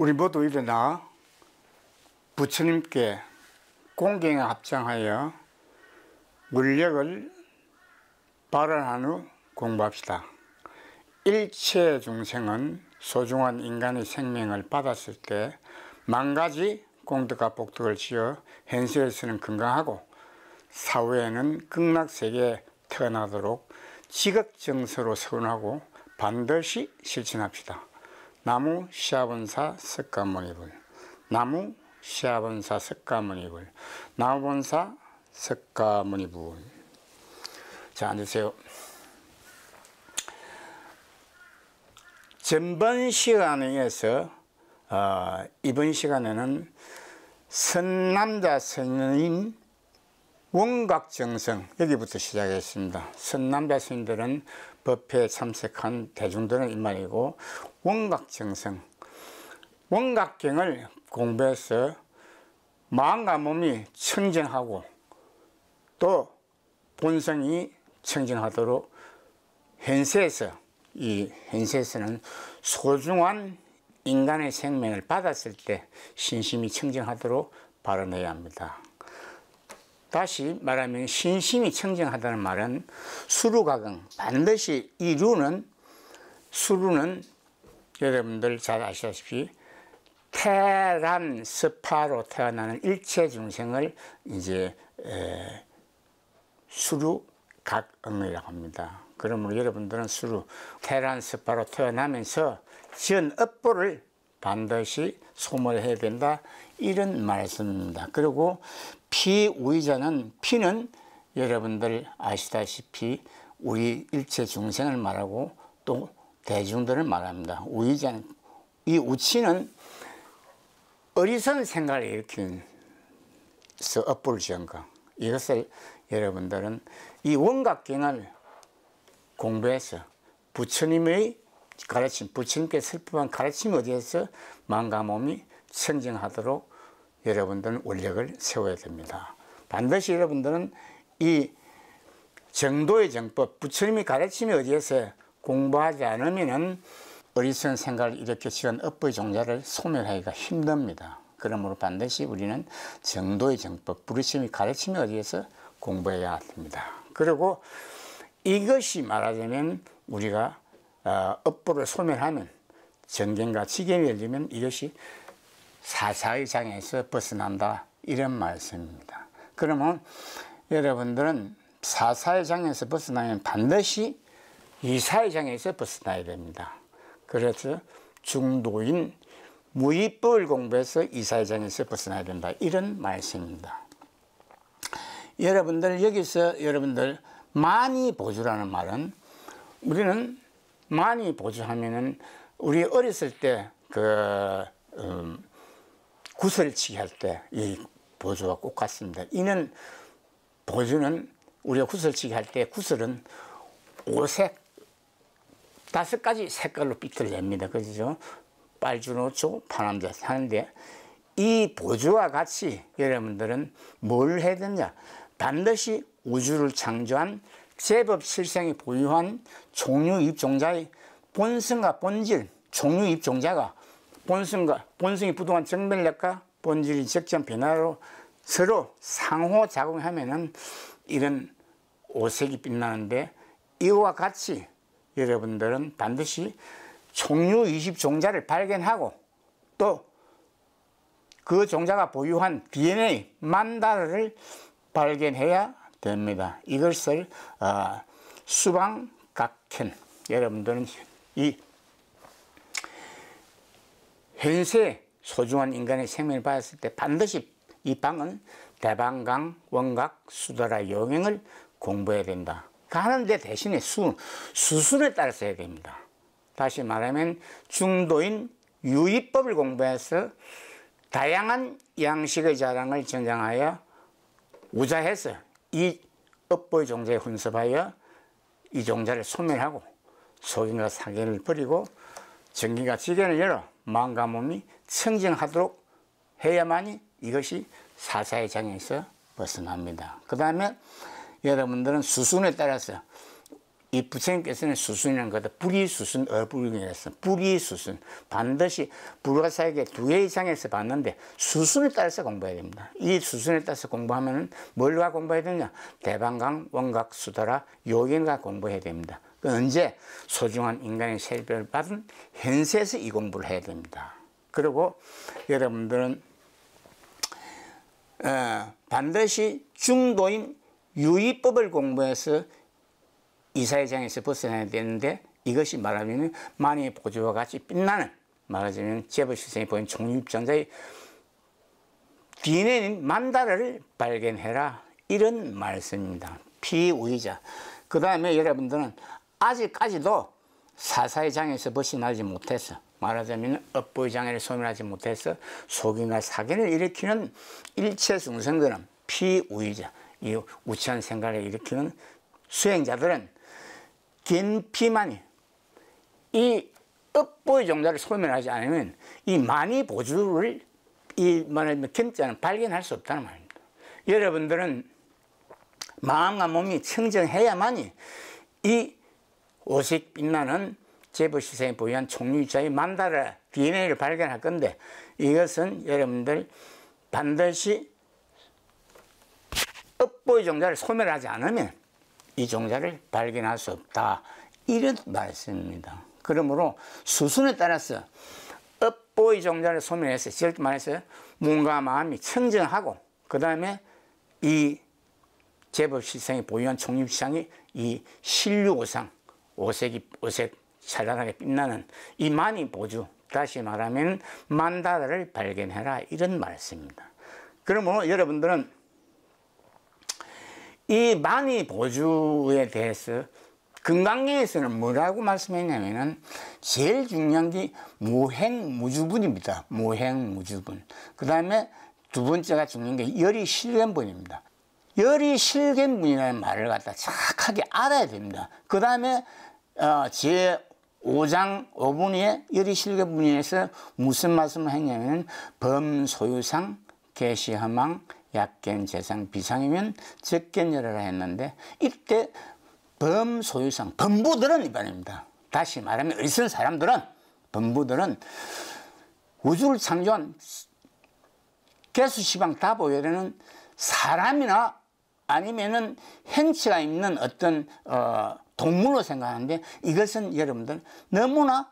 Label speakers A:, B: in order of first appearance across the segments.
A: 우리 모두 일어나 부처님께 공경에 합장하여 물력을 발언한 후 공부합시다. 일체 중생은 소중한 인간의 생명을 받았을 때 만가지功德과 복덕을 지어 현세에서는 건강하고 사후에는 극락세계에 태어나도록 지극정서로 서운하고 반드시 실천합시다. 나무 시아본사 석가모니불, 나무 시아본사 석가모니불, 나무본사 석가모니불. 자, 앉으세요. 전번 시간에서 이번 시간에는 선남자 선인 원각정성, 여기부터 시작했습니다. 선남자 선인들은 법회에 참석한 대중들은 이 말이고, 원각정성, 원각경을 공부해서 마음과 몸이 청정하고 또 본성이 청정하도록 이 현세에서는 소중한 인간의 생명을 받았을 때 신심이 청정하도록 발언해야 합니다. 다시 말하면 신심이 청정하다는 말은 수루가강, 반드시 이 수루는 여러분들 잘 아시다시피 태란 스파로 태어나는 일체 중생을 이제 수루각응이라고 합니다. 그러므로 여러분들은 태란 스파로 태어나면서 지은 업보를 반드시 소멸해야 된다, 이런 말씀입니다. 그리고 피우의자는, 피는 여러분들 아시다시피 우리 일체 중생을 말하고 또 대중들을 말합니다. 우의자는, 이 우치는 어리석은 생각을 일으키는 업보를 지은 것, 이것을 여러분들은 이 원각경을 공부해서 부처님의 가르침, 부처님께 슬픔한 가르침 어디에서 마음과 몸이 청정하도록 여러분들은 원력을 세워야 됩니다. 반드시 여러분들은 이 정도의 정법, 부처님이 가르침이 어디에서 공부하지 않으면은 어리석은 생각을 일으켜 지은 업보의 종자를 소멸하기가 힘듭니다. 그러므로 반드시 우리는 정도의 정법, 부처님이 가르침이 어디에서 공부해야 합니다. 그리고 이것이 말하자면 우리가 업보를 소멸하면, 정견과 지견이 열리면 이것이 사사의 장에서 벗어난다, 이런 말씀입니다. 그러면 여러분들은 사사의 장에서 벗어나면 반드시 이사의 장에서 벗어나야 됩니다. 그래서 중도인 무의법을 공부해서 이사의 장에서 벗어나야 된다, 이런 말씀입니다. 여러분들 여기서 여러분들 많이 보주라는 말은, 우리는 많이 보주하면은 우리 어렸을 때 구슬치기 할 때 이 보주와 꼭 같습니다. 이는 보주는 우리가 구슬치기 할 때 구슬은 5색 5가지 색깔로 빛을 냅니다. 그죠? 빨주노초 파남자 하는데, 이 보주와 같이 여러분들은 뭘 해야 되냐, 반드시 우주를 창조한 제법 실생이 보유한 종류입종자의 본성과 본질, 종류입종자가 본성이 부동한 정멸력과 본질이 적정 변화로 서로 상호 작용하면은 이런 오색이 빛나는데, 이와 같이 여러분들은 반드시 종류 20종자를 발견하고 또 그 종자가 보유한 DNA 만다를 발견해야 됩니다. 이것을 수방각현, 여러분들은 이 현세 소중한 인간의 생명을 받았을 때 반드시 이 방은 대방강, 원각, 수다라 영행을 공부해야 된다. 하는데 대신에 수순에 따라서 해야 됩니다. 다시 말하면 중도인 유의법을 공부해서 다양한 양식의 자랑을 전장하여 우자해서 이 업보의 종자에 훈습하여 이 종자를 소멸하고 소견과 사견을 버리고 정기가 지견을 열어 마음과 몸이 청정하도록 해야만이 이것이 사사의 장에서 벗어납니다. 그 다음에 여러분들은 수순에 따라서 이 부처님께서는 수순이라는 것도 불이수순, 어불이라서 불이수순. 반드시 불가사에게 2개 이상에서 봤는데 수순에 따라서 공부해야 됩니다. 이 수순에 따라서 공부하면 뭘가 공부해야 되냐? 대방강, 원각, 수다라, 요긴가 공부해야 됩니다. 언제? 소중한 인간의 세배를 받은 현세에서 이 공부를 해야 됩니다. 그리고 여러분들은 반드시 중도인 유의법을 공부해서 이사회장에서 벗어나야 되는데, 이것이 말하자면 만의 보조와 같이 빛나는, 말하자면 재벌시생이 보인 종류입장자의 DNA인 만다라를 발견해라, 이런 말씀입니다. 피우의자. 그 다음에 여러분들은 아직까지도 사사회장에서 벗어나지 못해서, 말하자면 업보의장애를 소멸하지 못해서 속이나 사견을 일으키는 일체중생들은 피우의자, 이 우치한 생각을 일으키는 수행자들은 긴 피만이, 이 업보의 종자를 소멸하지 않으면 이 만이 보주를, 이 말하자면 견자는 발견할 수 없다는 말입니다. 여러분들은 마음과 몸이 청정해야만이 이 오색 빛나는 재벌시생이 보유한 총류자의 만다라 DNA를 발견할 건데, 이것은 여러분들 반드시 업보의 종자를 소멸하지 않으면 이 종자를 발견할 수 없다, 이런 말씀입니다. 그러므로 수순에 따라서 업보의 종자를 소멸해서, 즉 말해서 몸과 마음이 청정하고, 그 다음에 이 재벌시생이 보유한 총류시상이 이 신류오상, 오색 찬란하게 빛나는 이 만이 보주, 다시 말하면 만다라를 발견해라, 이런 말씀입니다. 그러므로 여러분들은 이 만이 보주에 대해서 금강경에서는 뭐라고 말씀했냐면은 제일 중요한 게 무행무주분입니다. 무행무주분. 그 다음에 두 번째가 중요한 게 열이실견분입니다. 열이실견분이라는 말을 갖다 정확하게 알아야 됩니다. 그 다음에 제 5장 5분의 열이실견분에서 무슨 말씀을 했냐면 범소유상, 개시허망, 약견, 재상, 비상이면 적견열하라 했는데, 이때 범소유상, 범부들은 이 말입니다. 다시 말하면 어리석은 사람들은, 범부들은 우주를 창조한 개수시방 다 보여되는 사람이나 아니면은 행치가 있는 어떤 동물로 생각하는데, 이것은 여러분들 너무나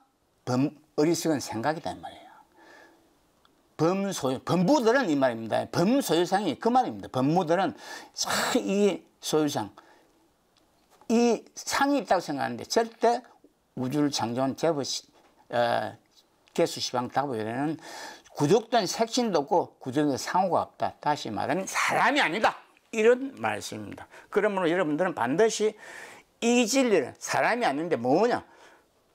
A: 어리석은 생각이다 이 말이에요. 범부들은 이 말입니다. 범소유상이 그 말입니다. 범부들은 이 소유상, 이 상이 있다고 생각하는데 절대 우주를 창조한 개수시방 다 보여되는 구족된 색신도 없고 구족된 상호가 없다. 다시 말하면 사람이 아니다, 이런 말씀입니다. 그러므로 여러분들은 반드시 이 진리를, 사람이 아닌데 뭐냐,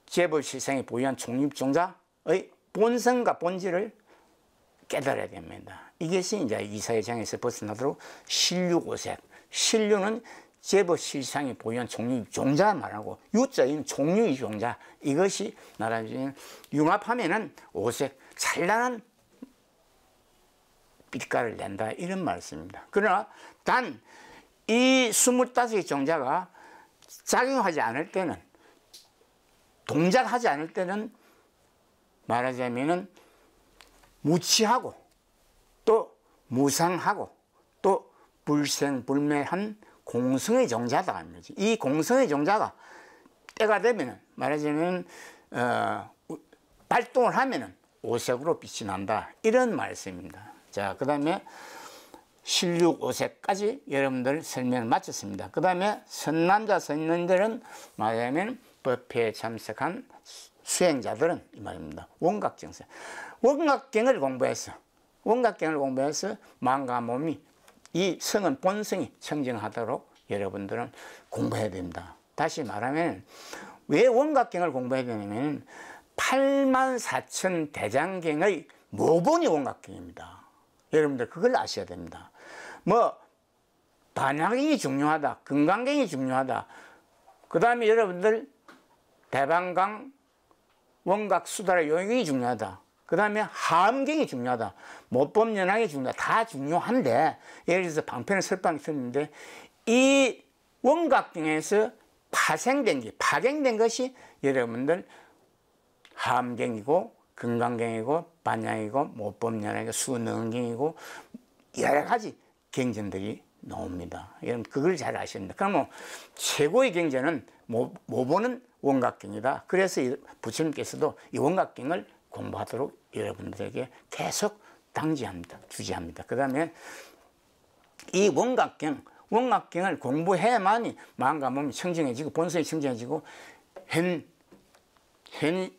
A: 재벌시생이 보유한 총립종자의 본성과 본질을 깨달아야 됩니다. 이것이 이제 이사회장에서 벗어나도록 신류오색. 신류는 재벌시상이 보유한 총류종자 말하고, 유자인 총류이종자, 이것이 나라에 융합하면은 오색, 찬란한 빛깔을 낸다, 이런 말씀입니다. 그러나 단 이 25의 종자가 작용하지 않을 때는, 동작하지 않을 때는 말하자면은 무치하고 또 무상하고 또 불생불매한 공성의 종자다. 이 공성의 종자가 때가 되면 말하자면 발동을 하면은 오색으로 빛이 난다, 이런 말씀입니다. 자, 그 다음에 신육오색까지 여러분들 설명을 마쳤습니다. 그 다음에 선남자 선녀들은 말하자면 법회에 참석한 수행자들은 이 말입니다. 원각정세. 원각경을 공부해서 마음과 몸이, 이 성은 본성이 청정하도록 여러분들은 공부해야 됩니다. 다시 말하면 왜 원각경을 공부해야 되냐면 84,000 대장경의 모본이 원각경입니다. 여러분들 그걸 아셔야 됩니다. 뭐 반야경이 중요하다, 금강경이 중요하다, 그 다음에 여러분들 대방강, 원각, 수다라, 요경이 중요하다, 그 다음에 하음경이 중요하다, 모법연항이 중요하다, 다 중요한데, 예를 들어서 방편의 설방이 있었는데 이 원각경에서 파생된 것이 여러분들 함경이고 건강경이고 반야이고 모법연하고 수능경이고 여러 가지 경전들이 나옵니다. 여러분 그걸 잘 아셔야 됩니다. 그러면 최고의 경전은 모보는 원각경이다. 그래서 부처님께서도 이 원각경을 공부하도록 여러분들에게 계속 당지합니다. 주지합니다. 그 다음에 이 원각경을 공부해야만이 마음과 몸이 청정해지고 본성이 청정해지고 현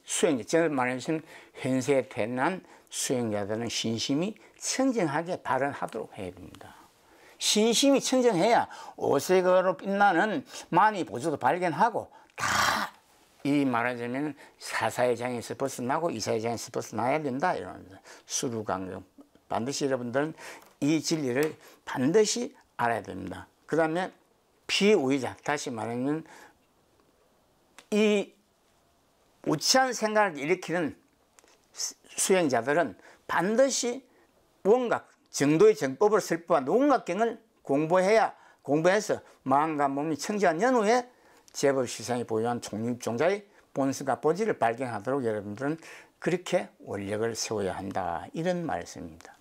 A: 수행자, 저를 말하시면 현세에 태어난 수행자들은 신심이 청정하게 발언하도록 해야 됩니다. 신심이 청정해야 오색으로 빛나는 만이 보조도 발견하고 다 이 말하자면 사사의 장에서 벗어나고 이사의 장에서 벗어나야 된다. 이런 수루강경 반드시 여러분들은 이 진리를 반드시 알아야 됩니다. 그 다음에 피우의자, 다시 말하면 이 우치한 생각을 일으키는 수행자들은 반드시 원각, 정도의 정법을 설법한 원각경을 공부해서 마음과 몸이 청정한 연후에 제법 시상이 보유한 종립종자의 본성과 본질을 발견하도록 여러분들은 그렇게 원력을 세워야 한다. 이런 말씀입니다.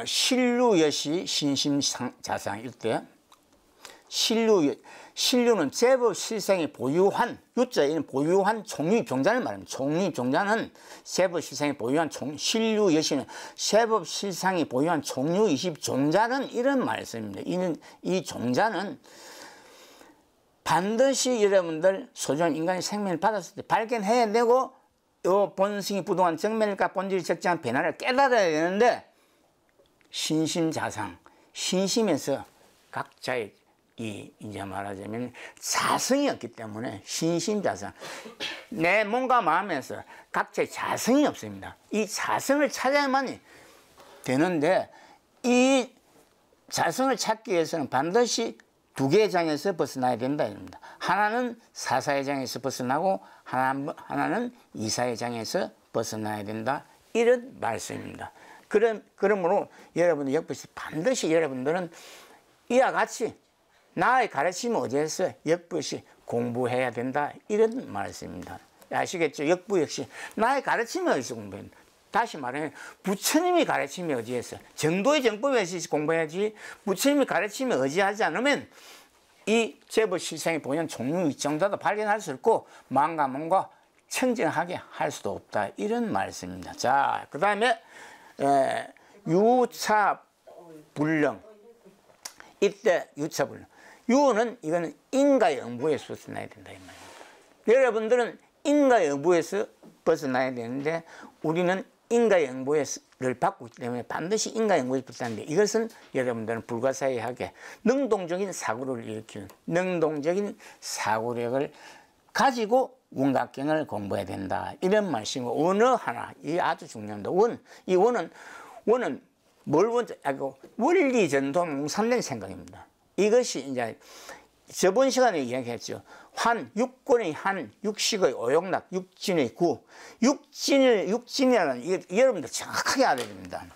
A: 신루여시 신심자상 일때 신류는 제법 실상이 보유한 유자에는 보유한 종립종자를 말합니다. 종립종자는 제법 실상이 보유한 신류여시는 제법 실상이 보유한 종류20종자는 이런 말씀입니다. 이 종자는 반드시 여러분들 소중한 인간의 생명을 받았을 때 발견해내고 요 본성이 부동한 정면과 본질이 적정한 변화를 깨달아야 되는데 신심자상, 신심에서 각자의 이제 말하자면 자성이 없기 때문에 신심자상, 내 몸과 마음에서 각자의 자성이 없습니다. 이 자성을 찾아야만이 되는데 이 자성을 찾기 위해서는 반드시 두 개의 장에서 벗어나야 된다. 입니다. 하나는 사사의 장에서 벗어나고 하나는 이사의 장에서 벗어나야 된다. 이런 말씀입니다. 그러므로 여러분들 역시 반드시 여러분들은 이와 같이 나의 가르침을 어디에서 역부시 공부해야 된다. 이런 말씀입니다. 아시겠죠? 역부 역시 나의 가르침을 어디서 공부해야 된다. 다시 말하면 부처님이 가르침이 어디에서 정도의 정법에서 공부해야지 부처님이 가르침이 의지하지 않으면 이 제법 실상이 보이는 종류20종자도 발견할 수 없고 마음과 몸과 청정하게 할 수도 없다. 이런 말씀입니다. 자, 그 다음에 유차불령. 이때 유차불령. 유는 이거는 인가의 응부에서 벗어나야 된다. 이 말입니다. 여러분들은 인가의 응부에서 벗어나야 되는데 우리는 인가의 응보를 받고 있기 때문에 반드시 인가의 응보에 붙었는데 이것은 여러분들은 불가사의하게 능동적인 사고를 일으키는 능동적인 사고력을 가지고 원각경을 공부해야 된다. 이런 말씀이고 어느 하나 이 아주 중요합니다. 이 원은 뭘 원하고 원리전도 몽산된 생각입니다. 이것이 이제 저번 시간에 이야기했죠. 육권의 육식의 오용락, 육진의 구. 육진이라는 이게 여러분들 정확하게 알아야 됩니다.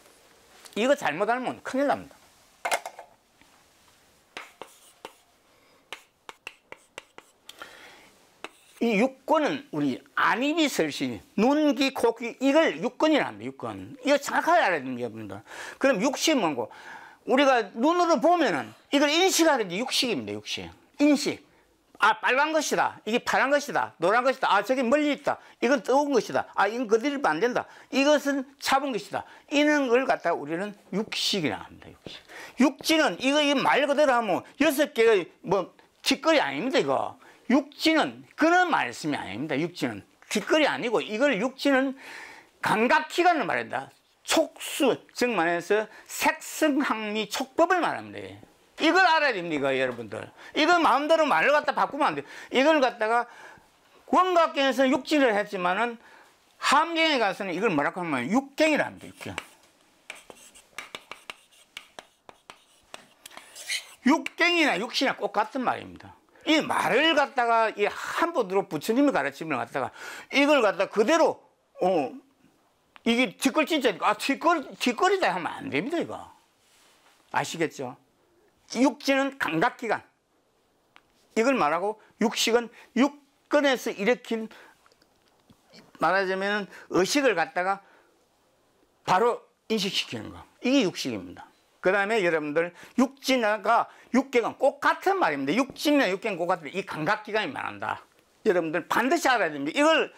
A: 이거 잘못 알면 큰일 납니다. 이 육권은 우리 안입이 설시, 눈, 귀, 코, 귀 이걸 육권이라 합니다. 육권. 이거 정확하게 알아야 됩니다, 여러분들. 그럼 육식은 뭐고? 우리가 눈으로 보면은 이걸 인식하는 게 육식입니다. 육식. 인식. 아, 빨간 것이다. 이게 파란 것이다. 노란 것이다. 아, 저기 멀리 있다. 이건 뜨거운 것이다. 아, 이건 건드리면 안 된다. 이것은 차분 것이다. 이런 걸 갖다가 우리는 육식이라 합니다. 육식. 육지는 이거 말 그대로 하면 6개의 뒷거리 아닙니다. 이거. 육지는 그런 말씀이 아닙니다. 육지는 뒷거리 아니고 이걸 육지는 감각기관을 말한다. 촉수, 즉 말해서 색성학리 촉법을 말합니다. 이걸 알아야 됩니다, 이거 여러분들. 이거 마음대로 말을 갖다 바꾸면 안 돼요. 이걸 갖다가 원각경에서는 육진을 했지만은 함경에 가서는 이걸 뭐라고 하면 육경이라 합니다, 육경. 육경이나 육신이나 꼭 같은 말입니다. 이 말을 갖다가 이 한번으로 부처님의 가르침을 갖다가 이걸 갖다가 그대로 이게 뒷걸진짜니까 뒷걸이다 하면 안 됩니다, 이거. 아시겠죠? 육지는 감각기관, 이걸 말하고 육식은 육근에서 일으킨 말하자면 의식을 갖다가 바로 인식시키는 거. 이게 육식입니다. 그 다음에 여러분들 육진과 육경은 꼭 같은 말입니다. 육진과 육경은 꼭 같은 이 감각기관이 말한다. 여러분들 반드시 알아야 됩니다. 이걸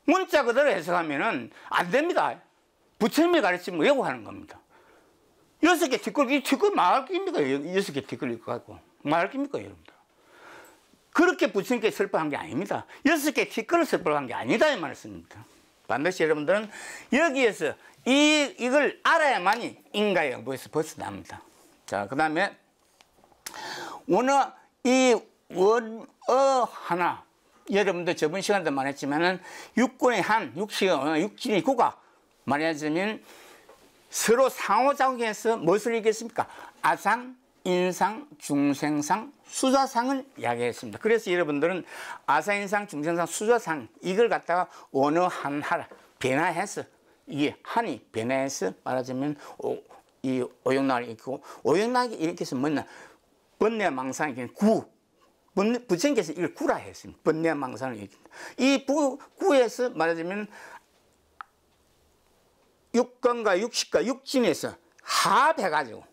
A: 문자 그대로 해석하면은 안 됩니다. 부처님이 가르치면 왜곡하는 겁니다. 6개 뒷글, 이 뒷글 말할 깁니까? 6개 뒷글 읽고 가고. 말할 깁니까, 여러분들? 그렇게 부처님께 설법한 게 아닙니다. 6개 뒷글을 설법한 게 아니다, 이 말씀입니다. 반드시 여러분들은 여기에서 이걸 알아야만이 인과의 영부에서 벗어납니다. 자, 그 다음에 원어, 원어 하나. 여러분들 저번 시간에도 말했지만은 육군의 한, 육진의 구가 말하자면 서로 상호작용해서 무엇을 얘기했습니까? 아상, 인상, 중생상, 수자상을 이야기했습니다. 그래서 여러분들은 아상, 인상, 중생상, 수자상 이걸 갖다가 원어 한하라 변화해서 이게 한이 변화해서 말하자면 이 오용락을 일으키고 오용락이 일으켜서 뭐냐? 번뇌 망상이 구. 부처님께서 이걸 구라 했습니다. 번뇌 망상을 일으킨다. 이 구에서 말하자면 육根과 육식과 육진에서 합해가지고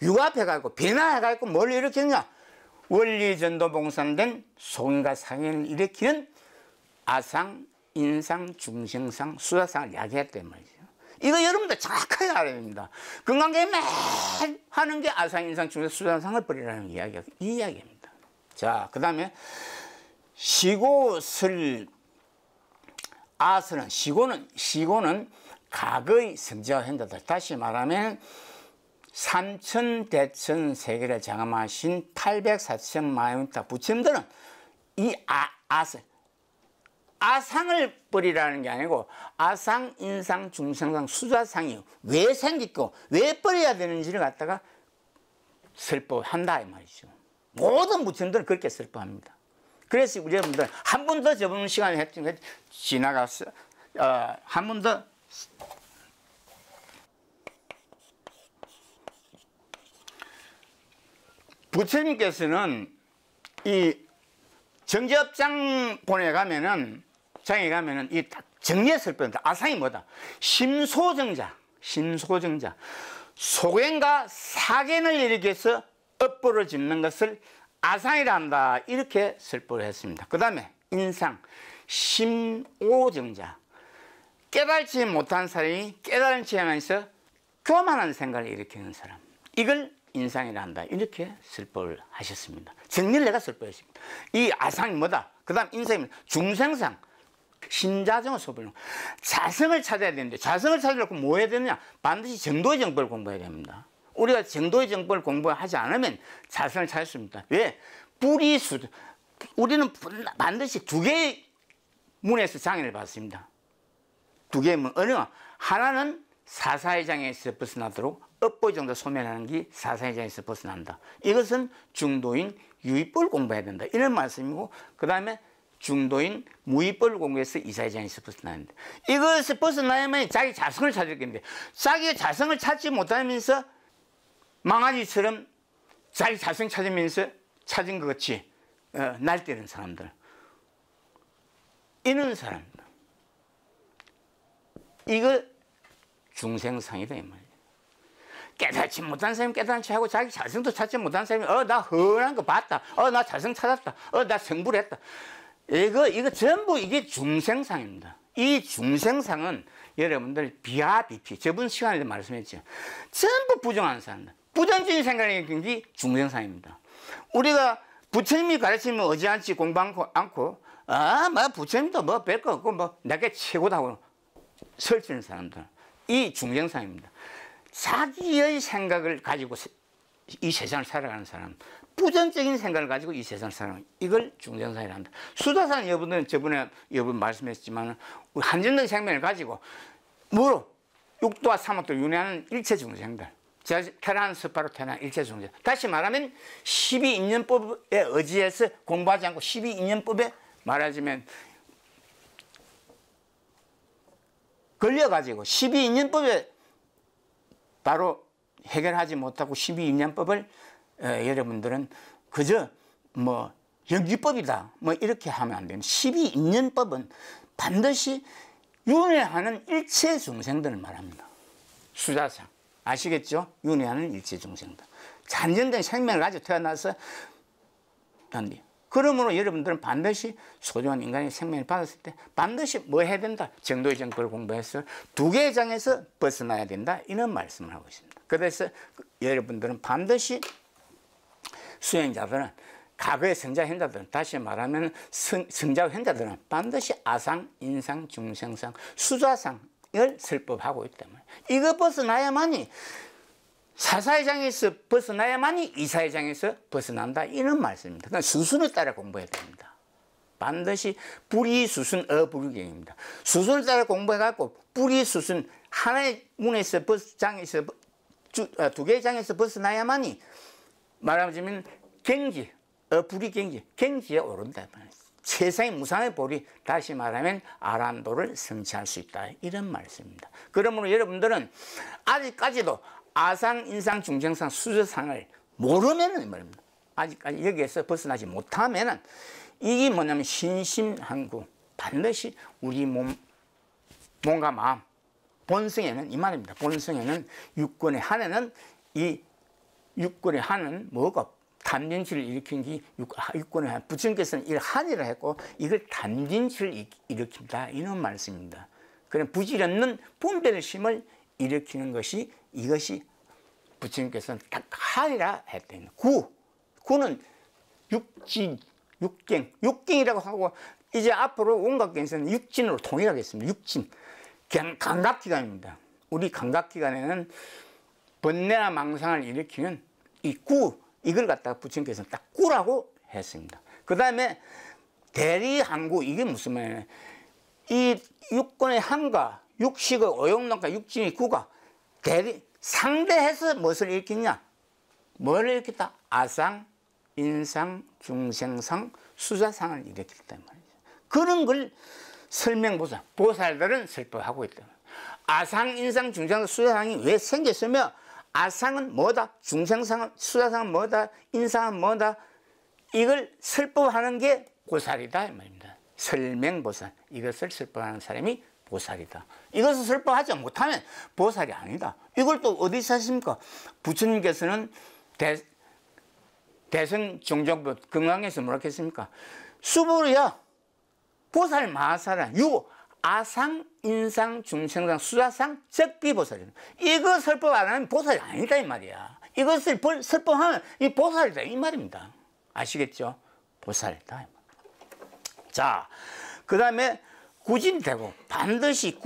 A: 융합해가지고 변화해가지고 뭘 일으키느냐? 원리전도봉산된 송인과 상인을 일으키는 아상, 인상, 중생상, 수자상을 이야기했단 말이죠. 이거 여러분들 정확하게 알아야 됩니다. 건강계 맨 하는 게 아상, 인상, 중생상, 수자상을 버리라는 이야기가 이 이야기입니다. 자, 그 다음에 시고설 아설은 시고는 과거의 성지와 현재다. 다시 말하면 삼천대천 세계를 장엄하신 804천만원타 부처님들은 이 아상을 버리라는 게 아니고 아상, 인상, 중생상, 수자상이 왜 생겼고 왜 버려야 되는지를 갖다가 설법한다 이 말이죠. 모든 부처님들은 그렇게 설법합니다. 그래서 우리 여러분들 한 번 더 저번 시간에 했던 지나갔어. 한 번 더 부처님께서는 이 정제업장 보내가면은 장에 가면은 이 정리해 설법입니다. 아상이 뭐다? 심소정자, 소견과 사견을 일으켜서 업보를 짓는 것을 아상이라 한다. 이렇게 설법을 했습니다. 그 다음에 인상, 심오정자. 깨달지 못한 사람이 깨달은 지향에서 교만한 생각을 일으키는 사람. 이걸 인상이라 한다. 이렇게 설법을 하셨습니다. 정리를 내가 설법했습니다. 이 아상이 뭐다? 그 다음 인상입니다. 중생상. 신자정을 소불능. 자성을 찾아야 되는데 자성을 찾으려고 뭐 해야 되느냐? 반드시 정도의 정법을 공부해야 됩니다. 우리가 정도의 정법을 공부하지 않으면 자성을 찾을 수 있습니다. 왜? 우리는 반드시 두 개의 문에서 장애를 받습니다. 두 개의 문. 어느 하나는 사사의 장애에서 벗어나도록 업보의 정도 소멸하는 게 사사의 장애에서 벗어난다. 이것은 중도인 유의법을 공부해야 된다. 이런 말씀이고 그 다음에 중도인 무의법을 공부해서 이사의 장애에서 벗어나는데 이것을 벗어나야만 자기 자성을 찾을 건데 자기 자성을 찾지 못하면서 망아지처럼 자기 자성 찾으면서 찾은 것 같이 날뛰는 사람들 이런 사람들 이거 중생상이다 이 말이에요. 깨닫지 못한 사람이 깨닫지 하고 자기 자성도 찾지 못한 사람이 나 허한 거 봤다. 나 자성 찾았다. 나 성불했다. 이거 전부 이게 중생상입니다. 이 중생상은 여러분들 비하비피 저번 시간에도 말씀했죠. 전부 부정하는 사람들. 부정적인 생각이 게 중생상입니다. 우리가 부처님이 가르치면 어지않지 공부하지 않고 뭐 부처님도 뭐 별 거 없고 뭐 내게 최고다 하고 설치는 사람들. 이 중생상입니다. 자기의 생각을 가지고 이 세상을 살아가는 사람, 부정적인 생각을 가지고 이 세상을 살아가는 이걸 중생상이라 한다. 수다상 여러분들은 저번에 여러분 말씀했지만 한정된 생명을 가지고 뭐로 육도와 삼업도 윤회하는 일체 중생들. 태어난 스파로 태어난 일체 중생. 다시 말하면 12인연법에 의지해서 공부하지 않고 12인연법에 말하자면 걸려가지고 12인연법에 바로 해결하지 못하고 12인연법을 여러분들은 그저 뭐 영지법이다. 뭐 이렇게 하면 안 됩니다. 12인연법은 반드시 윤회하는 일체 중생들을 말합니다. 수자상 아시겠죠? 윤회하는 일체 중생들. 잔존된 생명을 가지고 태어나서 한디. 그러므로 여러분들은 반드시 소중한 인간의 생명을 받았을 때 반드시 뭐 해야 된다? 정도의 정법을 공부해서 두 개의 장에서 벗어나야 된다. 이런 말씀을 하고 있습니다. 그래서 여러분들은 반드시 수행자들은 과거의 성자 현자들은 다시 말하면 성자 현자들은 반드시 아상, 인상, 중생상, 수자상을 설법하고 있단 말이에요. 이거 벗어나야만이 사사의 장에서 벗어나야만이 이사의 장에서 벗어난다. 이런 말씀입니다. 그러니까 수순에 따라 공부해야 됩니다. 반드시 불이수순 어불경입니다. 수순을 따라 공부해갖고 불이수순 하나의 문에서 장에서 두 개의 장에서 벗어나야만이 말하자면 경지, 불이경지, 경지에 오른다. 세상의 무상의 보리, 다시 말하면 아란도를 성취할 수 있다. 이런 말씀입니다. 그러므로 여러분들은 아직까지도 아상, 인상, 중생상, 수저상을 모르면은 말입니다. 아직까지 여기에서 벗어나지 못하면은 이게 뭐냐면 신심한구, 반드시 우리 몸과 마음, 본성에는 이 말입니다. 본성에는 육권의 한에는 이 육권의 한은 뭐고 담진치를 일으킨 게 육권의 한, 부처님께서는 이 한이라 했고 이걸 담진치를 일으킨다. 이런 말씀입니다. 그럼 부질없는 분별심을 일으키는 것이 이것이 부처님께서는 딱 한이라 했대요. 구는 육진, 육경이라고 하고 이제 앞으로 온갖 경에서는 육진으로 통일하겠습니다. 육진, 감각기관입니다. 우리 감각기관에는 번뇌나 망상을 일으키는 이 이걸 갖다가 부처님께서는 딱 구라고 했습니다. 그 다음에 대리항구, 이게 무슨 말이에요? 이 육권의 한과 육식의 오용론과 육진의 구가 상대해서 무엇을 일으키냐? 뭘 일으켰다? 아상, 인상, 중생상, 수자상을 일으켰단 말이죠. 그런 걸 설명보살, 보살들은 설법하고 있다. 아상, 인상, 중생상, 수자상이 왜 생겼으며 아상은 뭐다? 중생상은, 수자상은 뭐다? 인상은 뭐다? 이걸 설법하는 게 보살이다 이 말입니다. 설명보살, 이것을 설법하는 사람이 보살이다. 이것을 설법하지 못하면 보살이 아니다. 이걸 또 어디서 하십니까? 부처님께서는 대성 종정부 금강에서 뭐라고 했습니까? 수부르야 보살 마하사라 아상, 인상, 중생상, 수자상, 적비보살이다. 이거 설법 안 하면 보살이 아니다 이 말이야. 이것을 설법하면 이 보살이다 이 말입니다. 아시겠죠? 보살이다. 자, 그 다음에 구진되고 반드시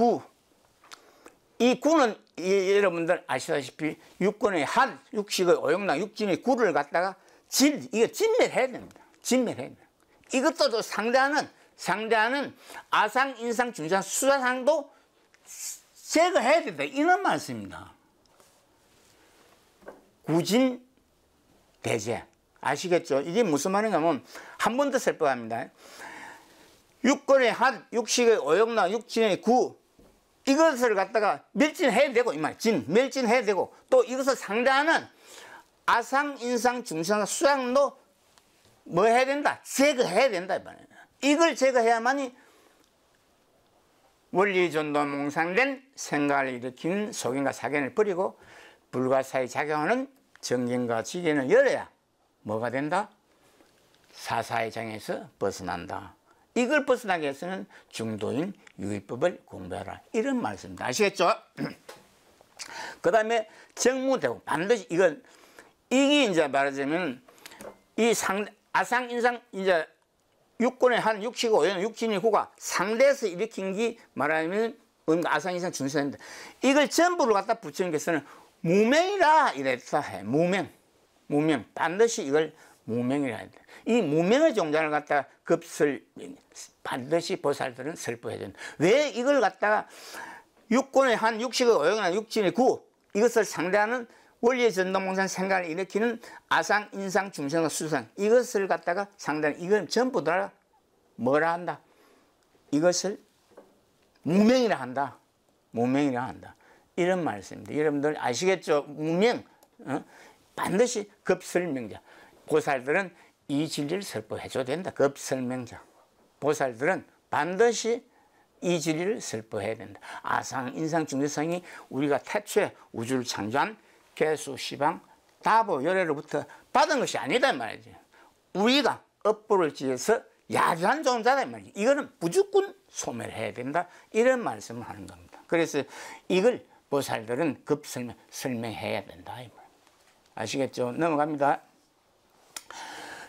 A: 이 구는 여러분들 아시다시피 육권의 한, 육식의 오용락, 육진의 구를 갖다가 이거 진멸해야 됩니다. 진멸해야 됩니다. 이것도 상대하는 아상, 인상, 중상, 수자상도 제거해야 된다. 이런 말씀입니다. 구진 대제. 아시겠죠? 이게 무슨 말인가 하면 한 번 더 설법합니다. 육권의 한, 육식의 오용락, 육진의 구, 이것을 갖다가 멸진해야 되고, 이 말, 멸진해야 되고, 또 이것을 상대하는 아상, 인상, 중상, 수상도 뭐 해야 된다? 제거해야 된다. 이 말이야. 이걸 제거해야만이 원리존도 몽상된 생각을 일으키는 속인과 사견을 버리고 불가사의 작용하는 정견과 지견을 열어야 뭐가 된다? 사사의 장에서 벗어난다. 이걸 벗어나기 위해서는 중도인 유의법을 공부해라. 이런 말씀입니다. 아시겠죠? 그 다음에 정무되고 반드시 이게 이제 말하자면 아상, 인상, 이제 육권의 한, 육식의 오용, 육진의 후가 상대에서 일으킨 게 말하면 아상, 인상, 중생인데 이걸 전부를 갖다 부처님께서는 무명이라 이랬다 해. 무명. 반드시 이걸 무명이라 해야 돼. 이 무명의 종자를 갖다가 반드시 보살들은 설법해야 된다. 왜 이걸 갖다가 육권의 한, 육식의 오용이나 육진의 구, 이것을 상대하는 원리의 전도몽산 생각을 일으키는 아상, 인상, 중생, 수상, 이것을 갖다가 상대하는, 이건 전부 다 뭐라 한다? 이것을 무명이라 한다. 무명이라 한다. 이런 말씀입니다. 여러분들 아시겠죠? 무명. 반드시 급설명자. 보살들은 이 진리를 설법해줘야 된다. 급설명자. 보살들은 반드시 이 진리를 설법해야 된다. 아상, 인상, 중대상이 우리가 태초에 우주를 창조한 개수, 시방, 다보, 열애로부터 받은 것이 아니다 말이지. 우리가 업보를 지어서 야기한 존재다 말이지. 이거는 무조건 소멸해야 된다. 이런 말씀을 하는 겁니다. 그래서 이걸 보살들은 설명해야 된다. 이 말. 아시겠죠? 넘어갑니다.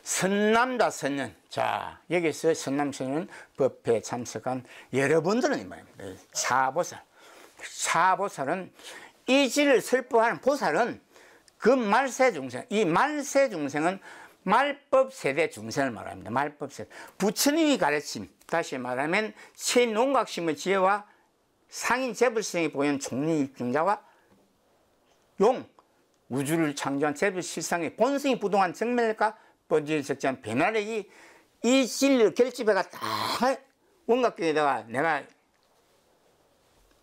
A: 선남자 선nhân. 자, 여기서 선남선nhân 법회에 참석한 여러분들은 이 말입니다. 사보살. 사보살은 이 진리를 설법하는 보살은 그 말세 중생, 이 말세 중생은 말법 세대 중생을 말합니다. 말법 세대. 부처님이 가르침, 다시 말하면 최농각심의 지혜와 상인 재불성이 보이는 종류입증자와 용, 우주를 창조한 재불실상의 본성이 부동한 정멸과 본질을 적재한 변화력이 이 진리를 결집해가 다 원각경에다가 내가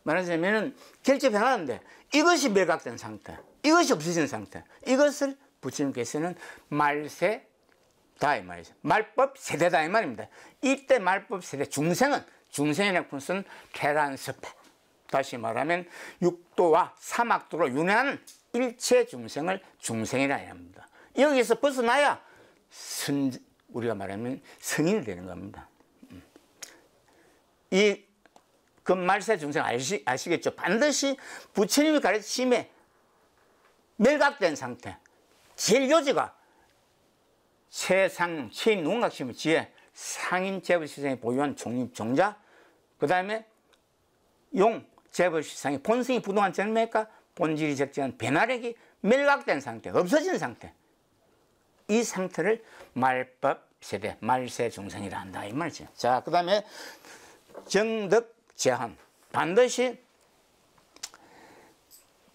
A: 말하자면 결집해놨는데 이것이 매각된 상태, 이것이 없어진 상태, 이것을 부처님께서는 말세다 이 말이죠. 말법 세대다 이 말입니다. 이때 말법 세대 중생이라는 것은 태란섭해, 다시 말하면 육도와 사막도로 윤회하는 일체 중생을 중생이라 합니다. 여기서 벗어나야 우리가 말하면 성인이 되는 겁니다. 이 말세 중생 아시겠죠? 반드시 부처님이 가르침에 멸각된 상태, 제일 요지가 최농각심의 지혜, 상인 재벌시상이 보유한 종자, 그 다음에 용 재벌시상의 본성이 부동한 정맥과 본질이 적재한 변화력이 멸각된 상태, 없어진 상태, 이 상태를 말법 세대, 말세 중생이라 한다 이 말이죠. 자, 그 다음에 정덕 제한. 반드시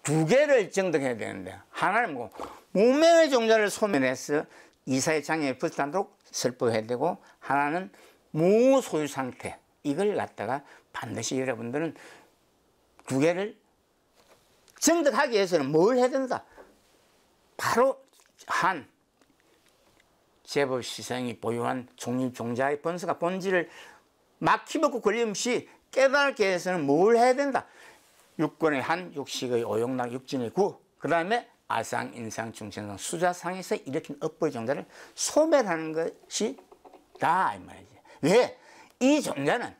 A: 두 개를 정덕해야 되는데, 하나는 뭐 무명의 종자를 소멸해서 이사의 장애에 벗어나도록 설법해야 되고, 하나는 무소유 상태, 이걸 갖다가 반드시 여러분들은 두 개를 정덕하기 위해서는 뭘 해야 된다? 바로 한 재벌시상이 보유한 종자의 본성과 본질을 막히먹고 걸림없이 깨달게 위해서는 뭘 해야 된다? 육권의 한, 육식의 오용락, 육진의 구, 그 다음에 아상, 인상, 중생상, 수자상에서 일으킨 업보의 종자를 소멸하는 것이 다 이 말이지. 왜? 이 종자는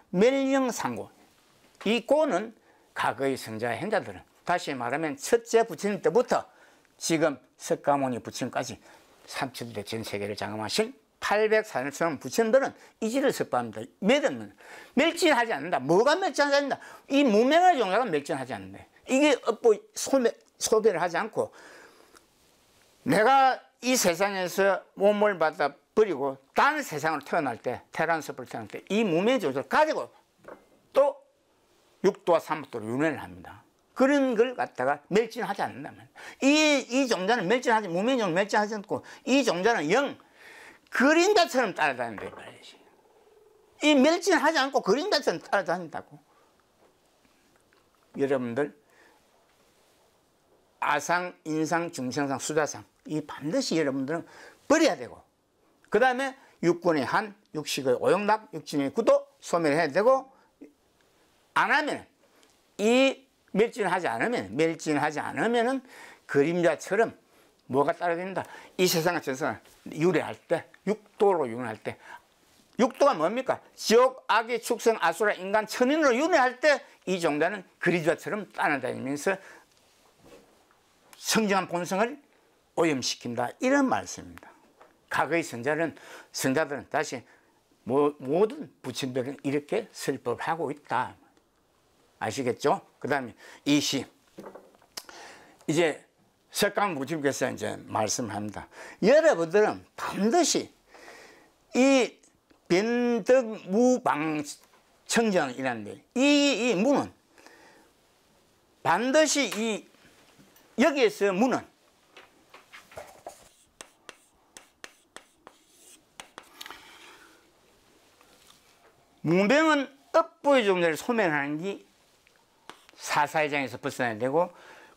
A: 멸령상고, 이 고는 과거의 성자의 행자들은, 다시 말하면 첫째 부처님 때부터 지금 석가모니 부처님까지 삼천대 전 세계를 장엄하신 804년 부처님들은 이 질을 설법합니다. 매듭은 멸진하지 않는다. 뭐가 멸진하지 않는다? 이 무명의 종자가 멸진하지 않는다. 이게 업보 소멸을 하지 않고, 내가 이 세상에서 몸을 받아 버리고 다른 세상으로 태어날 때, 태란섭을 태어날 때 이 무명의 종자를 가지고 또 육도와 삼도로 윤회를 합니다. 그런 걸 갖다가 멸진하지 않는다면, 이 종자는 무명의 종자는 멸진하지 않고, 이 종자는 영 그림자처럼 따라다닌다 말이지. 이 멸진하지 않고 그림자처럼 따라다닌다고. 여러분들 아상, 인상, 중생상, 수자상, 이 반드시 여러분들은 버려야 되고, 그 다음에 육군의 한, 육식의 오용락, 육진의 구도 소멸해야 되고, 안 하면 이 멸진하지 않으면은 그림자처럼 뭐가 따라다닌다? 이 세상과 전생을 유래할 때, 육도로 윤회할 때, 육도가 뭡니까? 지옥, 악의, 축생, 아수라, 인간, 천인으로 윤회할 때 이 종자는 그림자처럼 따라다니면서 성정한 본성을 오염시킨다. 이런 말씀입니다. 과거의 성자들은 다시 모든 부처님들은 이렇게 설법하고 있다. 아시겠죠? 그 다음에 이 시. 이제 석가모니 부처님께서 이제 말씀합니다. 여러분들은 반드시 이 변덕무방청정이라는 이 무는 반드시 여기에서 무는 무명은 업보의 종자를 소멸하는 게 사사의장에서 벗어나야 되고,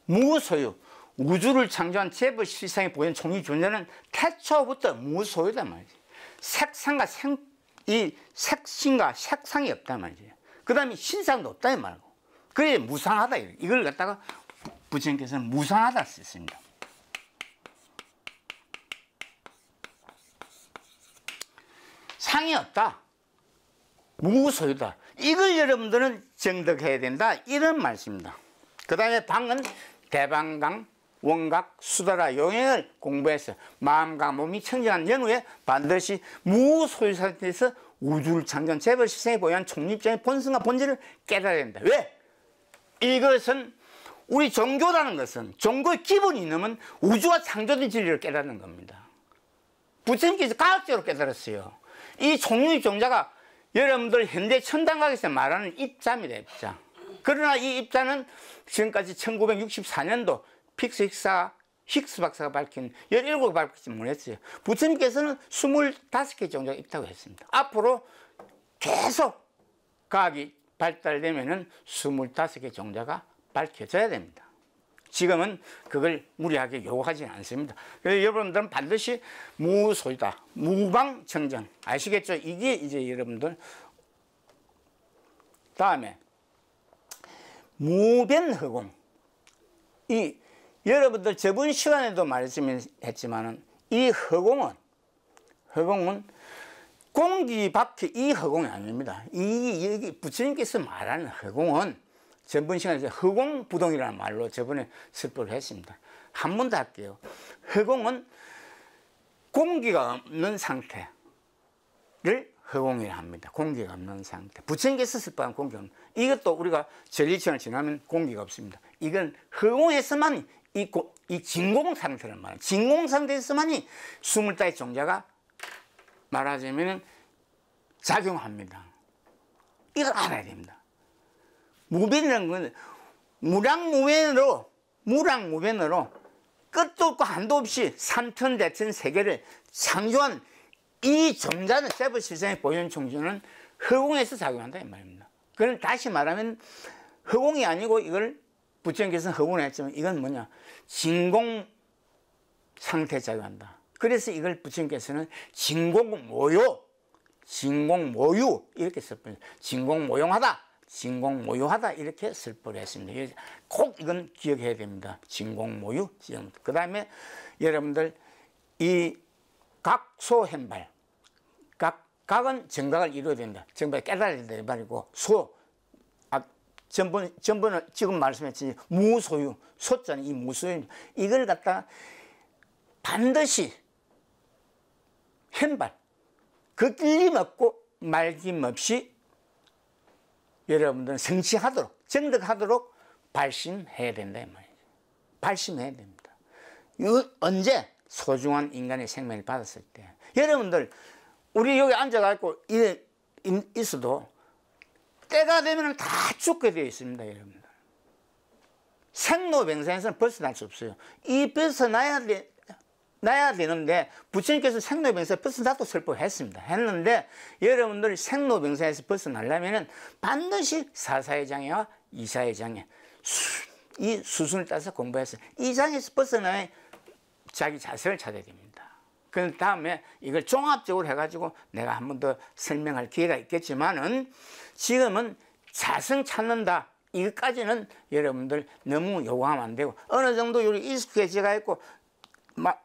A: 무소유, 우주를 창조한 재벌 실상에 보이는 총리 존재는 태초부터 무소유단 말이지. 색상과 색신과 색상이 없단 말이지. 그 다음에 신상도 없다 이 말고. 그래 무상하다. 이걸 갖다가 부처님께서는 무상하다 썼습니다. 상이 없다. 무소유다. 이걸 여러분들은 정득해야 된다. 이런 말씀입니다. 그 다음에 방은 대방강, 원각, 수다라 용행을 공부해서 마음과 몸이 청정한 연후에 반드시 무소유 상태에서 우주를 창조한 재벌 실생에 보유한 총립적인 본성과 본질을 깨달아야 된다. 왜? 이것은 우리 종교라는 것은 종교의 기본이 있는 우주가 창조된 진리를 깨닫는 겁니다. 부처님께서 과학적으로 깨달았어요. 이 총립 종자가 여러분들 현대 천당학에서 말하는 입자입니다. 입자. 그러나 이 입자는 지금까지 1964년도 힉스 박사가 밝힌 17개 밝히지 못했어요. 부처님께서는 25개 종자가 있다고 했습니다. 앞으로 계속 과학이 발달되면은 25개 종자가 밝혀져야 됩니다. 지금은 그걸 무리하게 요구하지는 않습니다. 그래서 여러분들은 반드시 무소유다, 무방청정. 아시겠죠? 이게 이제 여러분들 다음에 무변허공. 이 여러분들 저번 시간에도 말씀했지만은 이 허공은 공기 밖에 이 허공이 아닙니다. 여기 부처님께서 말하는 허공은 저번 시간에 허공부동이라는 말로 저번에 설법을 했습니다. 한 번 더 할게요. 허공은 공기가 없는 상태를 허공이라 합니다. 공기가 없는 상태. 부처님께서 설법한 공기가 없는. 이것도 우리가 전리천을 지나면 공기가 없습니다. 이건 허공에서만 이 진공 상태를 말합니다. 진공 상태에서만이 25개 종자가 말하자면 작용합니다. 이걸 알아야 됩니다. 무변이라는 건 무량무변으로 끝도 없고 한도 없이 삼천대천 세계를 창조한 이 종자는 재벌 실생에 보이는 종자는 허공에서 작용한다 이 말입니다. 그건 다시 말하면 허공이 아니고 이걸 부처님께서는 허공을 했지만 이건 뭐냐? 진공 상태에 작용한다. 그래서 이걸 부처님께서는 진공모유 이렇게 설법을 진공모유하다 이렇게 설법을 했습니다. 꼭 이건 기억해야 됩니다. 진공모유. 그 다음에 여러분들 이 각소현발. 각은 정각을 이루어야 된다. 정각을 깨달아야 된다 이 말이고 전번에 지금 말씀했지 무소유 소자는 이 무소유 이걸 갖다 반드시 현발 그 끌림없고 말김없이 여러분들은 성취하도록 정득하도록 발심해야 된다 이 말이죠. 발심해야 됩니다. 언제? 소중한 인간의 생명을 받았을 때. 여러분들 우리 여기 앉아갖고 있어도 때가 되면 다 죽게 되어 있습니다. 여러분들 생로병사에서는 벗어날 수 없어요. 이 벗어나야 되는데 부처님께서 생로병사에 벗어나도 설법했습니다. 했는데 여러분들 생로병사에서 벗어나려면 반드시 사사의 장애와 이사의 장애 이 수순을 따서 공부해서 이 장애에서 벗어나야 자기 자세를 찾아야 됩니다. 그 다음에 이걸 종합적으로 해가지고 내가 한 번 더 설명할 기회가 있겠지만은 지금은 자성 찾는다. 이것까지는 여러분들 너무 요구하면 안 되고 어느 정도 요리 익숙해져가 있고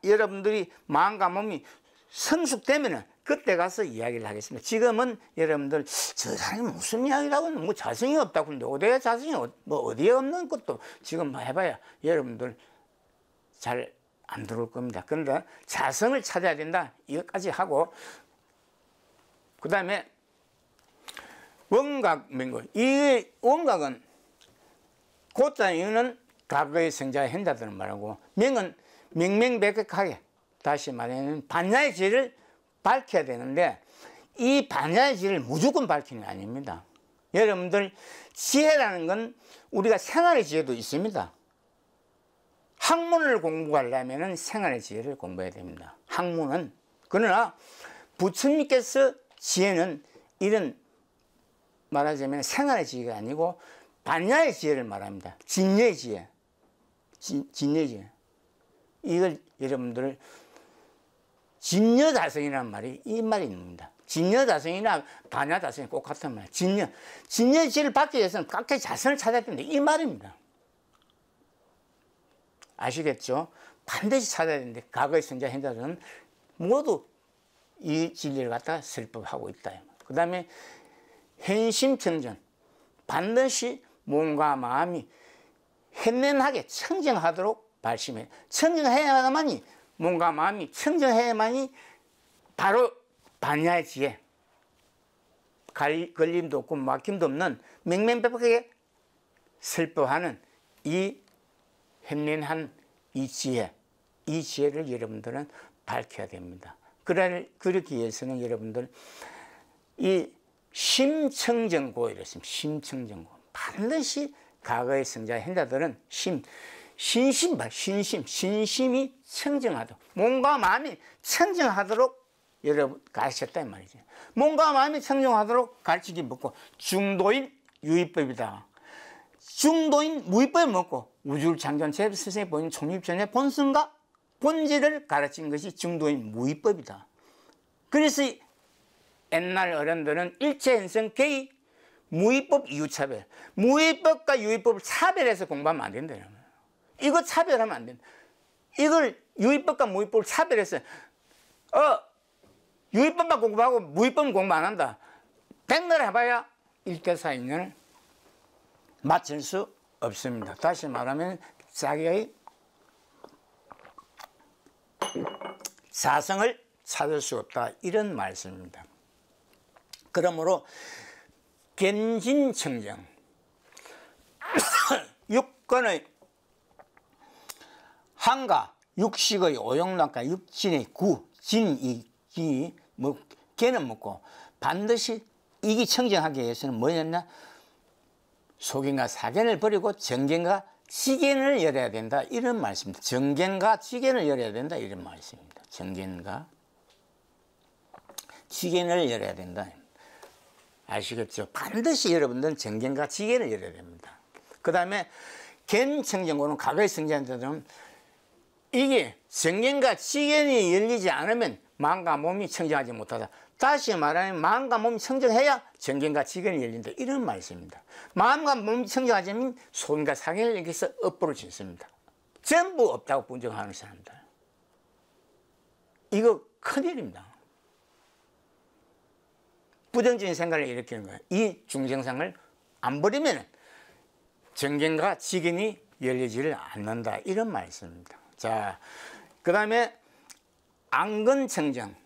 A: 여러분들이 마음과 몸이 성숙되면은 그때 가서 이야기를 하겠습니다. 지금은 여러분들 저 사람이 무슨 이야기라고 하는 뭐 자성이 없다고 하는데 어디에 자성이 뭐 어디에 없는 것도 지금 해봐야 여러분들 잘 안 들어올 겁니다. 그런데 자성을 찾아야 된다. 이것까지 하고 그 다음에 원각 명구. 이 원각은 고자 이유는 과거의 성자 현자들은 말하고 명은 명명백백하게 다시 말하면 반야의 지혜를 밝혀야 되는데 이 반야의 지혜를 무조건 밝히는 게 아닙니다. 여러분들 지혜라는 건 우리가 생활의 지혜도 있습니다. 학문을 공부하려면 생활의 지혜를 공부해야 됩니다. 학문은. 그러나 부처님께서 지혜는 이런 말하자면 생활의 지혜가 아니고 반야의 지혜를 말합니다. 진여의 지혜. 진여의 지혜. 이걸 여러분들 진여자성이라는 말이 이 말이 있습니다. 진여자성이나 반야자성이 꼭 같은 말이에요. 진여의 지혜를 받기 위해서는 각자의 자성을 찾아야 된다. 이 말입니다. 아시겠죠? 반드시 찾아야 되는데 과거의 성자 현자들은 모두 이 진리를 갖다가 설법하고 있다. 그 다음에 현심청정, 반드시 몸과 마음이 현면하게 청정하도록 발심해. 청정해야만이, 몸과 마음이 청정해야만이 바로 반야의 지혜, 걸림도 없고 막힘도 없는 명명백백하게 설법하는 이 현면한 이 지혜, 이 지혜를 여러분들은 밝혀야 됩니다. 그러기 위해서는 여러분들 이 심청정고 이랬습니다. 심청정고. 반드시 과거의 성자 현자들은 신심이 청정하도록, 몸과 마음이 청정하도록 여러분 가르쳤다 이 말이죠. 몸과 마음이 청정하도록 가르치기 먹고 중도인 유의법이다. 중도인 무의법을 먹고 우주를 창조한 제 스승이 보이는 총립전의 본성과 본질을 가르친 것이 중도인 무의법이다. 그래서 옛날 어른들은 일체현성 개의 무의법 이유차별, 무의법과 유의법을 차별해서 공부하면 안 된다. 이거 차별하면 안 된다. 이걸 유의법과 무의법을 차별해서 유의법만 공부하고 무의법은 공부 안 한다. 100날 해봐야 1대4인연을 맞출 수 없습니다. 다시 말하면 자기의 자성을 찾을 수 없다. 이런 말씀입니다. 그러므로 견진청정, 육권의 한가, 육식의 오용락과 육진의 구, 진이 개는 먹고 반드시 이기 청정하기 위해서는 뭐였나? 속인과 사견을 버리고 정견과 지견을 열어야 된다. 이런 말씀입니다. 정견과 지견을 열어야 된다. 이런 말씀입니다. 정견과 지견을 열어야 된다. 아시겠죠? 반드시 여러분들은 정견과 지견을 열어야 됩니다. 그 다음에 견청정고는 과거의 성자들은 이게 정견과 지견이 열리지 않으면 마음과 몸이 청정하지 못하다. 다시 말하면 마음과 몸이 청정해야 정견과 지견이 열린다. 이런 말씀입니다. 마음과 몸이 청정하지 않으면 소견과 사견을 여기서 업보를 짓습니다. 전부 없다고 부정하는 사람들. 이거 큰일입니다. 부정적인 생각을 일으키는 거예요. 이 중생상을 안 버리면 정견과 지견이 열리지를 않는다. 이런 말씀입니다. 자, 그 다음에 안근청정.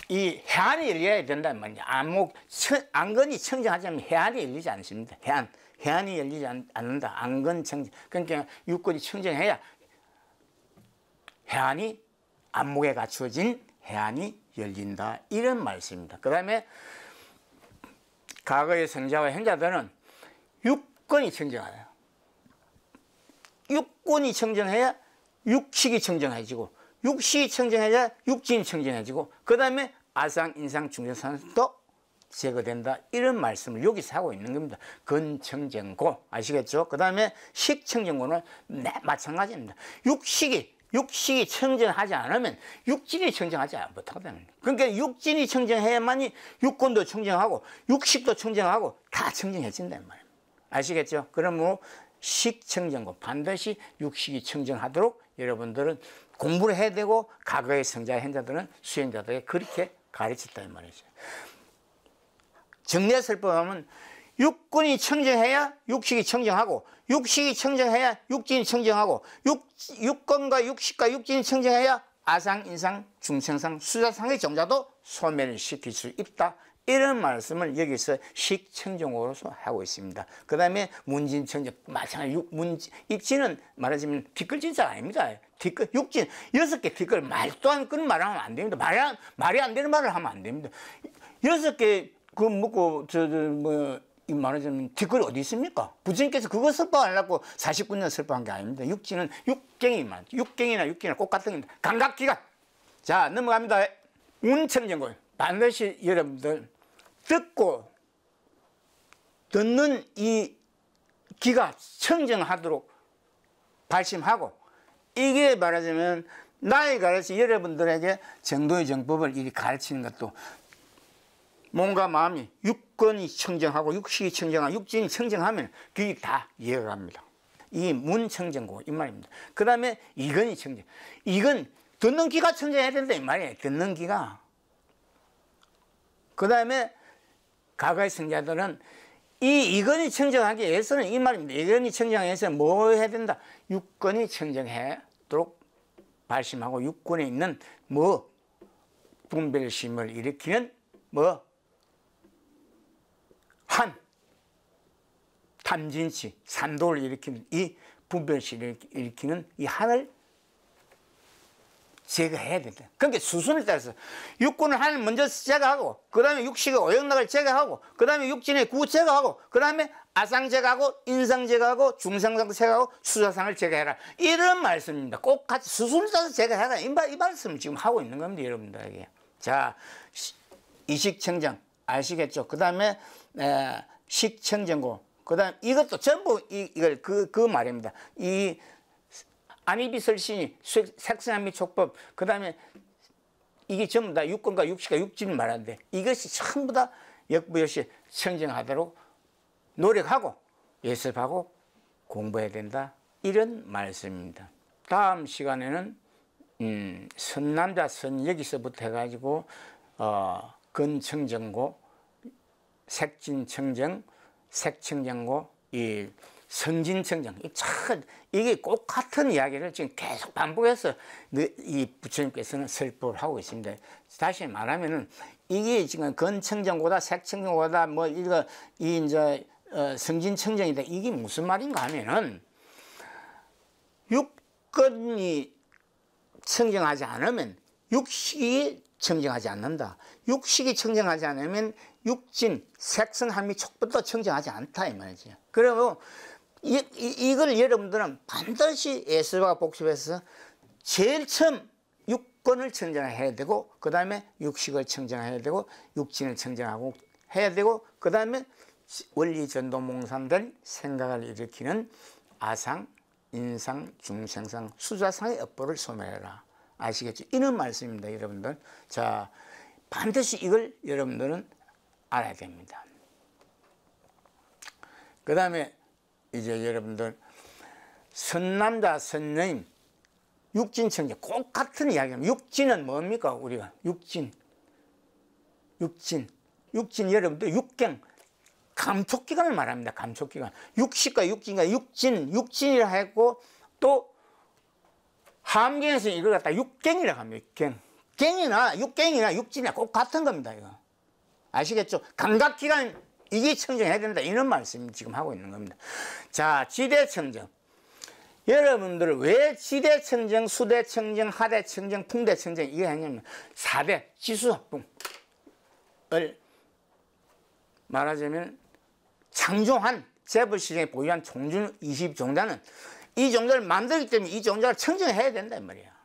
A: 이 해안이 열려야 된다는 말이죠. 안근이 청정하지 않으면 해안이 열리지 않습니다. 해안이 열리지 않는다. 안근청정. 그러니까 육근이 청정해야 해안이 안목에 갖추어진 해안이 열린다. 이런 말씀입니다. 그 다음에 과거의 성자와 현자들은 육근이 청정하다. 육근이 청정해야 육식이 청정해지고, 육식이 청정해야 육진이 청정해지고, 그 다음에 아상, 인상, 중생상도 제거된다. 이런 말씀을 여기서 하고 있는 겁니다. 근청정고 아시겠죠? 그 다음에 식청정고는 마찬가지입니다. 육식이 청정하지 않으면 육진이 청정하지 못하거든요. 그러니까 육진이 청정해야만이 육권도 청정하고 육식도 청정하고 다 청정해진다는 말입니다. 아시겠죠? 그러므로 식청정고 반드시 육식이 청정하도록 여러분들은 공부를 해야 되고 과거의 성자 현자들은 수행자들에게 그렇게 가르쳤다는 말이죠. 정례설법하면 육군이 청정해야 육식이 청정하고 육식이 청정해야 육진이 청정하고 육권과 육식과 육진이 청정해야 아상, 인상, 중생상, 수자상의 정자도 소멸을 시킬 수 있다. 이런 말씀을 여기서 식청정으로서 하고 있습니다. 그 다음에 문진청정, 마찬가지 입진은 말하자면 뒷글진자가 아닙니다. 육진, 6개 뒷글 말도 안 그런 말을 하면 안 됩니다. 말이 안 되는 말을 하면 안 됩니다. 6개 그거 먹고 이 말하자면 뒷글이 어디 있습니까? 부처님께서 그거 설법하려고 49년 설법한 게 아닙니다. 육진은 육경이만, 육경이나 꼭 같은 겁니다. 감각기관. 자, 넘어갑니다. 운청정고. 반드시 여러분들 듣는 이 귀가 청정하도록 발심하고, 이게 말하자면 나의 가르치 여러분들에게 정도의 정법을 이렇게 가르치는 것도 몸과 마음이 육권이 청정하고 육식이 청정하고 육진이 청정하면 그게 다 이해가 갑니다. 이 문청정고 이 말입니다. 그 다음에 이건이 청정. 이건 듣는 귀가 청정해야 된다 이 말이에요. 듣는 귀가. 그 다음에 과거의 성자들은 이 이건이 청정하기 위해서는 이 말입니다. 이건이 청정하기 위해서는 뭐 해야 된다? 육건이 청정하도록 발심하고 육권에 있는 뭐 분별심을 일으키는 뭐 한 탐진치 산도를 일으키는 이 분별심을 일으키는 이 한을 제거해야 된다. 그러니까 수순에 따라서 육군을 한을 먼저 제거하고, 그 다음에 육식의 오역락을 제거하고, 그 다음에 육진의 구 제거하고, 그 다음에 아상 제거하고, 인상 제거하고, 중상상 제거하고, 수사상을 제거해라. 이런 말씀입니다. 꼭 같이 수순에 따라서 제거해라. 이 말씀을 지금 하고 있는 겁니다, 여러분들에게. 자, 이식청정 아시겠죠? 그 다음에 식청정고, 그 다음 이것도 전부 이걸 그 말입니다. 이 안이비설신이 색선한미 촉법, 그 다음에 이게 전부 다 육권과 육식과 육진을 말하는데 이것이 전부 다 역부여시 청정하도록 노력하고 예습하고 공부해야 된다. 이런 말씀입니다. 다음 시간에는 선남자 선 여기서부터 해가지고 근청정고, 색진청정, 색청정고, 이 성진청정, 이게 꼭 같은 이야기를 지금 계속 반복해서 이 부처님께서는 설법을 하고 있습니다. 다시 말하면은 이게 지금 근청정고다, 색청정고다, 뭐 이거 이제 성진청정이다. 이게 무슨 말인가 하면은 육건이 청정하지 않으면 육식이 청정하지 않는다. 육식이 청정하지 않으면 육진, 색선, 한미, 촉법도 청정하지 않다 이 말이죠. 그리고 이걸 여러분들은 반드시 예술과 복습해서 제일 처음 육권을 청정해야 되고, 그 다음에 육식을 청정해야 되고, 육진을 청정하고 해야 되고, 그 다음에 원리 전도 몽산된 생각을 일으키는 아상, 인상, 중생상, 수자상의 업보를 소멸해라. 아시겠죠? 이런 말씀입니다, 여러분들. 자, 반드시 이걸 여러분들은 알아야 됩니다. 그 다음에 이제 여러분들 선남자, 선여인, 육진청정 꼭 같은 이야기입니다. 육진은 뭡니까? 우리가 육진 여러분들 육경 감촉기관을 말합니다. 감촉기관. 육식과 육진과 육진이라 했고, 또 함경에서는 이걸 갖다 육경이라고 합니다. 경이나 육경이나 육진이나 꼭 같은 겁니다. 이거 아시겠죠? 감각기관 이게 청정해야 된다. 이런 말씀 지금 하고 있는 겁니다. 자, 지대청정. 여러분들 왜 지대청정, 수대청정, 하대청정, 풍대청정 이게 하냐면 4대 지수합풍을 말하자면 창조한 재벌시장에 보유한 종준 20종자는 이 종자를 만들기 때문에 이 종자를 청정해야 된다 이 말이야.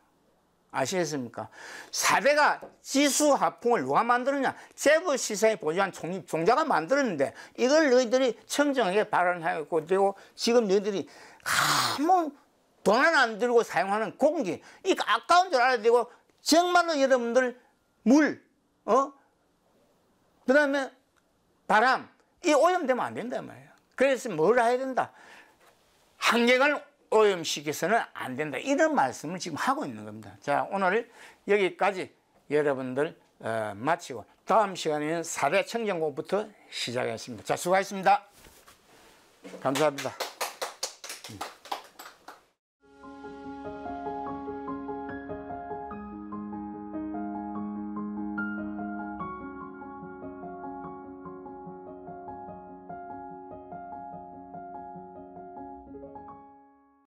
A: 아시겠습니까? 4대가 지수화풍을 누가 만들었냐? 재벌시장에 보유한 종자가 만들었는데 이걸 너희들이 청정하게 발언하고 되고, 지금 너희들이 아무 돈 하나 안 들고 사용하는 공기, 이 아까운 줄 알아야 되고, 정말로 여러분들 물, 그 다음에 바람, 이 오염되면 안 된단 말이에요. 그래서 뭘 해야 된다? 환경을 오염시켜서는 안 된다. 이런 말씀을 지금 하고 있는 겁니다. 자, 오늘 여기까지 여러분들 마치고 다음 시간에는 4대 청정고부터 시작하겠습니다. 자, 수고하셨습니다. 감사합니다.